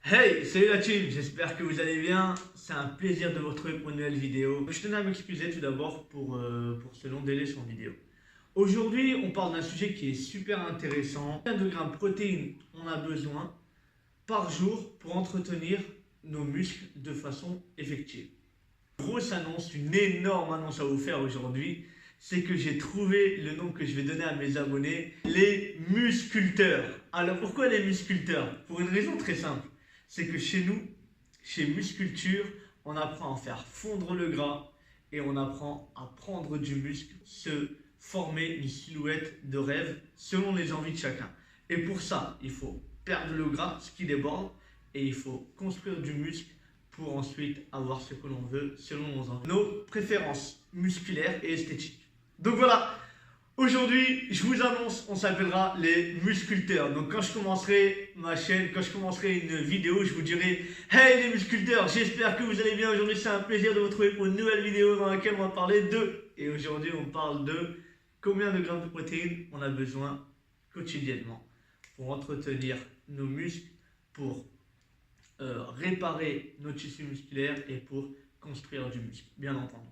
Hey, salut la team, j'espère que vous allez bien. C'est un plaisir de vous retrouver pour une nouvelle vidéo. Je tenais à m'excuser tout d'abord pour ce long délai sur vidéo. Aujourd'hui, on parle d'un sujet qui est super intéressant. Combien de grammes de protéines on a besoin par jour pour entretenir nos muscles de façon effective? Grosse annonce, une énorme annonce à vous faire aujourd'hui, c'est que j'ai trouvé le nom que je vais donner à mes abonnés, les musculteurs. Alors pourquoi les musculteurs? Pour une raison très simple, c'est que chez nous, chez Musculture, on apprend à faire fondre le gras et on apprend à prendre du muscle, se former une silhouette de rêve selon les envies de chacun. Et pour ça, il faut perdre le gras, ce qui déborde, et il faut construire du muscle pour ensuite avoir ce que l'on veut selon nos préférences musculaires et esthétiques. Donc voilà, aujourd'hui, je vous annonce, on s'appellera les musculteurs. Donc quand je commencerai ma chaîne, quand je commencerai une vidéo, je vous dirai « Hey les musculteurs, j'espère que vous allez bien. Aujourd'hui, c'est un plaisir de vous retrouver pour une nouvelle vidéo dans laquelle on va parler de... » Et aujourd'hui, on parle de combien de grammes de protéines on a besoin quotidiennement pour entretenir nos muscles, pour réparer nos tissus musculaires et pour construire du muscle, bien entendu.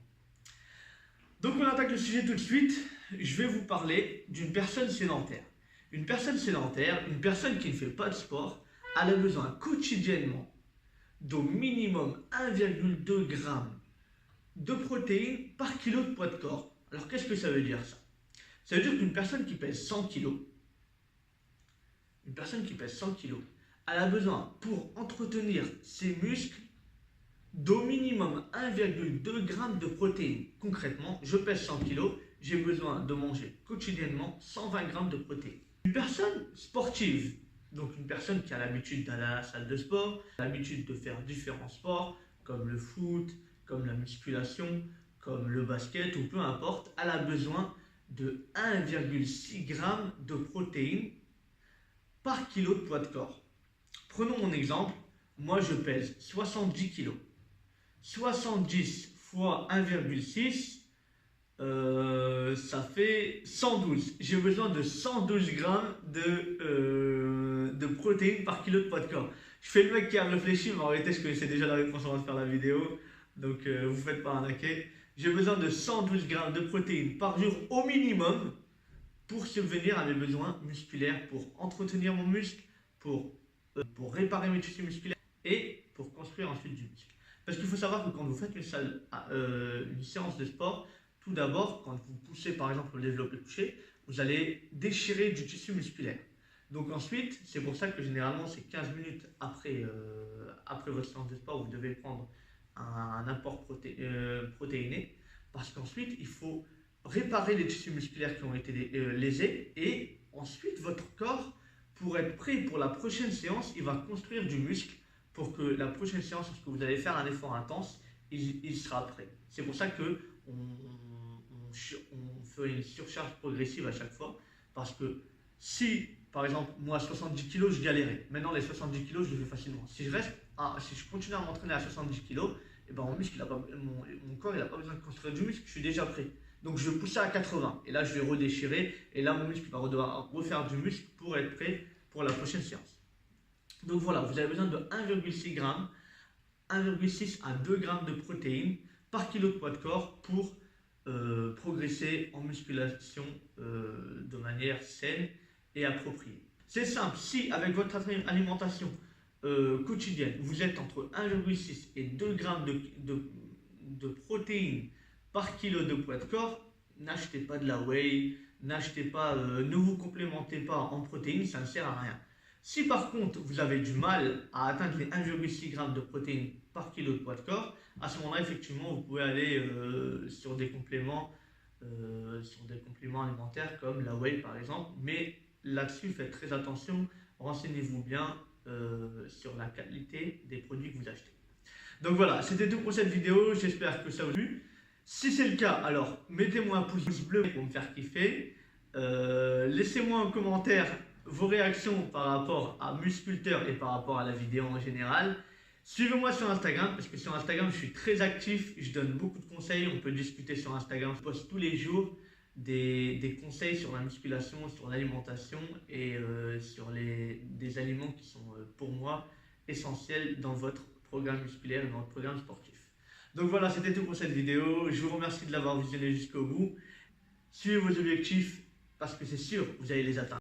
Donc on attaque le sujet tout de suite. Je vais vous parler d'une personne sédentaire. Une personne sédentaire, une personne qui ne fait pas de sport, elle a besoin quotidiennement d'au minimum 1,2 g de protéines par kilo de poids de corps. Alors qu'est-ce que ça veut dire ça? Ça veut dire qu'une personne qui pèse 100 kg, elle a besoin pour entretenir ses muscles d'au minimum 1,2 g de protéines. Concrètement, je pèse 100 kg, j'ai besoin de manger quotidiennement 120 g de protéines. Une personne sportive, donc une personne qui a l'habitude d'aller à la salle de sport, l'habitude de faire différents sports, comme le foot, comme la musculation, comme le basket ou peu importe, elle a besoin de 1,6 g de protéines par kilo de poids de corps. Prenons mon exemple, moi je pèse 70 kg. 70 fois 1,6, ça fait 112. J'ai besoin de 112 grammes de protéines par kilo de poids de corps. Je fais le mec qui a réfléchi, mais en réalité je connaissais déjà la réponse avant de faire la vidéo. Donc vous ne faites pas arnaquer. J'ai besoin de 112 grammes de protéines par jour au minimum pour subvenir à mes besoins musculaires, pour entretenir mon muscle, pour réparer mes tissus musculaires et pour construire ensuite du muscle. Parce qu'il faut savoir que quand vous faites une séance de sport, tout d'abord, quand vous poussez par exemple le développé couché, vous allez déchirer du tissu musculaire. Donc ensuite, c'est pour ça que généralement c'est 15 minutes après votre séance de sport, vous devez prendre un apport protéiné, parce qu'ensuite il faut réparer les tissus musculaires qui ont été lésés, et ensuite votre corps, pour être prêt pour la prochaine séance, il va construire du muscle pour que la prochaine séance, lorsque vous allez faire un effort intense, il sera prêt. C'est pour ça qu'on fait une surcharge progressive à chaque fois, parce que si, par exemple, moi 70 kg, je galérais. Maintenant, les 70 kg, je le fais facilement. Si je continue à m'entraîner à 70 kg, et ben mon corps n'a pas besoin de construire du muscle, je suis déjà prêt. Donc je vais pousser à 80 et là je vais redéchirer et là mon muscle va devoir refaire du muscle pour être prêt pour la prochaine séance. Donc voilà, vous avez besoin de 1,6 g, 1,6 à 2 g de protéines par kilo de poids de corps pour progresser en musculation de manière saine et appropriée. C'est simple, si avec votre alimentation quotidienne, vous êtes entre 1,6 et 2 g de protéines par kilo de poids de corps, n'achetez pas de la whey, ne vous complémentez pas en protéines, ça ne sert à rien. Si par contre vous avez du mal à atteindre les 1,6 g de protéines par kilo de poids de corps, à ce moment-là, effectivement, vous pouvez aller sur des compléments alimentaires comme la whey par exemple, mais là-dessus, faites très attention, renseignez-vous bien sur la qualité des produits que vous achetez. Donc voilà, c'était tout pour cette vidéo, j'espère que ça vous a plu. Si c'est le cas, alors mettez-moi un pouce bleu pour me faire kiffer. Laissez-moi en commentaire vos réactions par rapport à Musculteur et par rapport à la vidéo en général. Suivez-moi sur Instagram, parce que sur Instagram, je suis très actif, je donne beaucoup de conseils, on peut discuter sur Instagram. Je poste tous les jours des conseils sur la musculation, sur l'alimentation et sur des aliments qui sont pour moi essentiels dans votre programme musculaire et dans votre programme sportif. Donc voilà, c'était tout pour cette vidéo. Je vous remercie de l'avoir visionné jusqu'au bout. Suivez vos objectifs parce que c'est sûr, vous allez les atteindre.